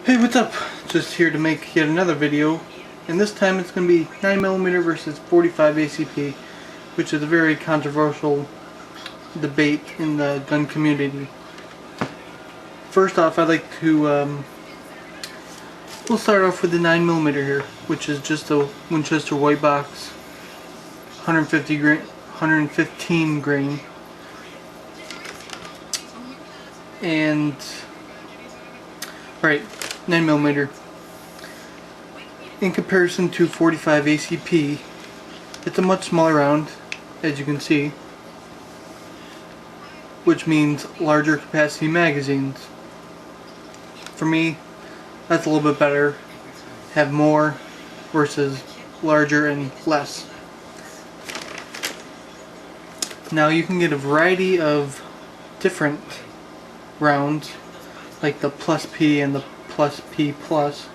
Hey, what's up? Just here to make yet another video, and this time it's going to be 9mm versus 45 ACP, which is a very controversial debate in the gun community. First off, I'd like to, we'll start off with the 9mm here, which is just a Winchester white box, 115 grain, and right. 9mm. In comparison to 45 ACP, it's a much smaller round, as you can see, which means larger capacity magazines. For me, that's a little bit better. Have more versus larger and less. Now you can get a variety of different rounds, like the plus P and the plus P plus,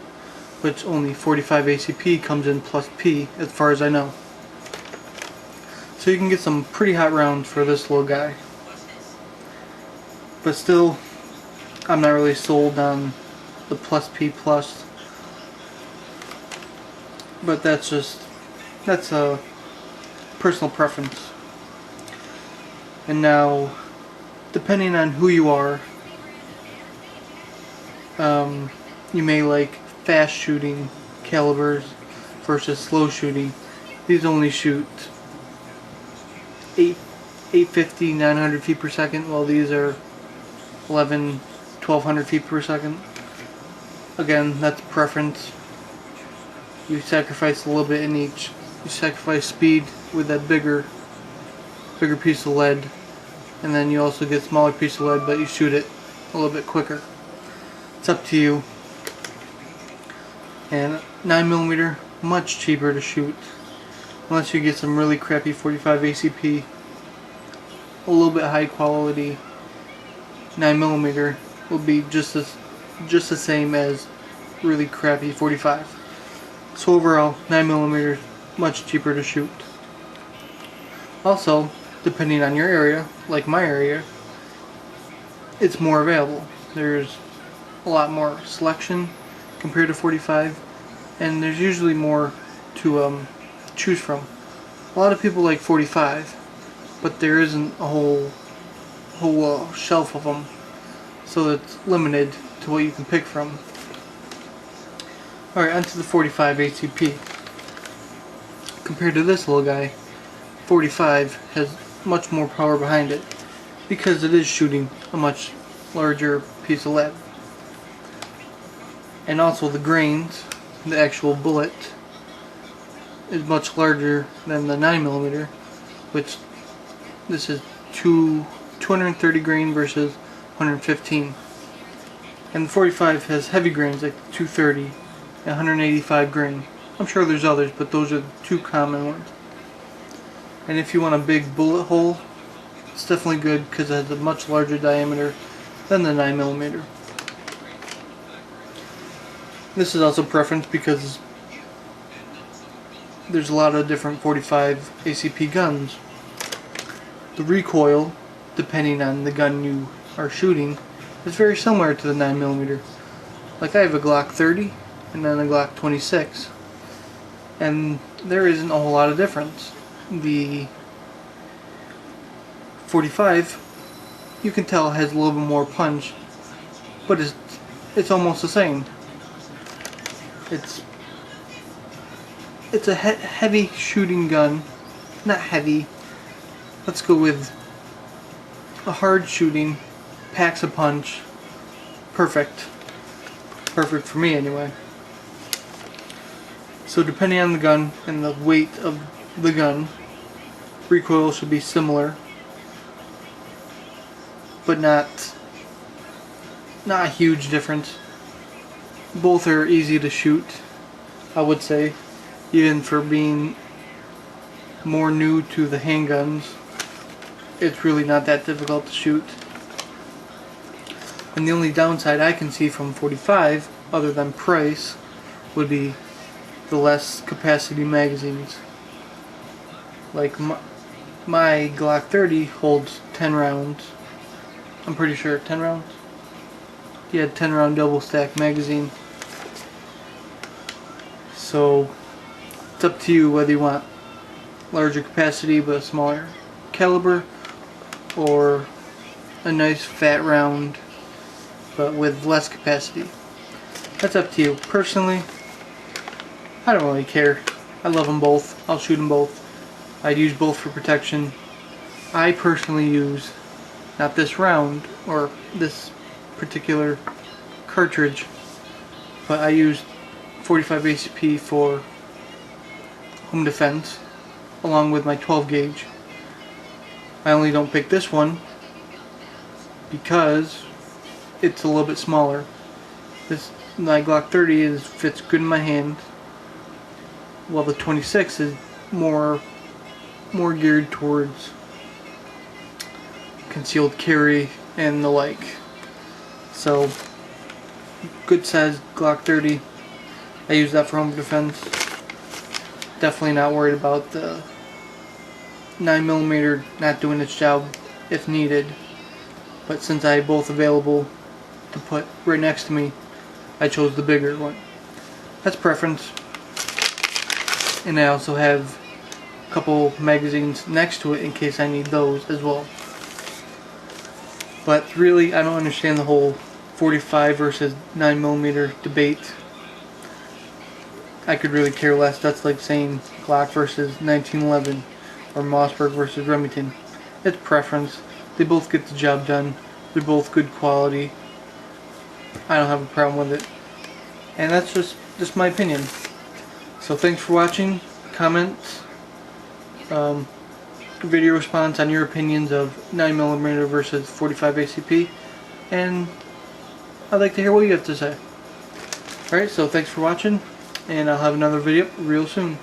which only 45 ACP comes in plus P as far as I know. So you can get some pretty hot rounds for this little guy. But still, I'm not really sold on the plus P plus. But that's a personal preference. And now, depending on who you are, you may like fast shooting calibers versus slow shooting. These only shoot 850, 900 feet per second, while these are 1200 feet per second. Again, that's preference. You sacrifice a little bit in each. You sacrifice speed with that bigger piece of lead, and then you also get a smaller piece of lead, but you shoot it a little bit quicker. It's up to you. And 9mm, much cheaper to shoot, unless you get some really crappy 45 ACP. A little bit high quality 9mm will be just the same as really crappy 45. So overall, 9mm much cheaper to shoot. Also, depending on your area, like my area, it's more available. There's a lot more selection compared to 45, and there's usually more to choose from. A lot of people like 45, but there isn't a whole shelf of them, so it's limited to what you can pick from. Alright, onto the 45 ACP. Compared to this little guy, 45 has much more power behind it, because it is shooting a much larger piece of lead. And also the grains, the actual bullet, is much larger than the 9mm, which this is 230 grain versus 115. And the 45 has heavy grains like 230 and 185 grain. I'm sure there's others, but those are the two common ones. And if you want a big bullet hole, it's definitely good because it has a much larger diameter than the 9mm. This is also preference because there's a lot of different 45 ACP guns. The recoil, depending on the gun you are shooting, is very similar to the 9mm. Like I have a Glock 30 and then a Glock 26, and there isn't a whole lot of difference. The 45, you can tell, has a little bit more punch, but it's almost the same. It's a heavy shooting gun. Not heavy. Let's go with a hard shooting, packs a punch. Perfect. Perfect for me anyway. So depending on the gun and the weight of the gun, recoil should be similar, but not a huge difference. Both are easy to shoot, I would say, even for being more new to the handguns. It's really not that difficult to shoot. And the only downside I can see from 45, other than price, would be the less capacity magazines. Like my Glock 30 holds 10 rounds. I'm pretty sure 10 rounds. he had 10 round double stack magazine. So it's up to you whether you want larger capacity but a smaller caliber, or a nice fat round but with less capacity. That's up to you. Personally, I don't really care. I love them both. I'll shoot them both. I'd use both for protection. I personally use, not this round or this particular cartridge, but I use 45 ACP for home defense along with my 12 gauge. I only don't pick this one because it's a little bit smaller. This my Glock 30 fits good in my hand, while the 26 is more geared towards concealed carry and the like. So good sized Glock 30. I use that for home defense. Definitely not worried about the 9mm not doing its job if needed. But since I had both available to put right next to me, I chose the bigger one. That's preference. And I also have a couple magazines next to it in case I need those as well. But really, I don't understand the whole 45 versus 9mm debate. I could really care less. That's like saying Glock versus 1911 or Mossberg versus Remington. It's preference. They both get the job done. They're both good quality. I don't have a problem with it. And that's just my opinion. So thanks for watching. Comments, video response on your opinions of 9mm versus 45 ACP, and I'd like to hear what you have to say. Alright, so thanks for watching, and I'll have another video real soon.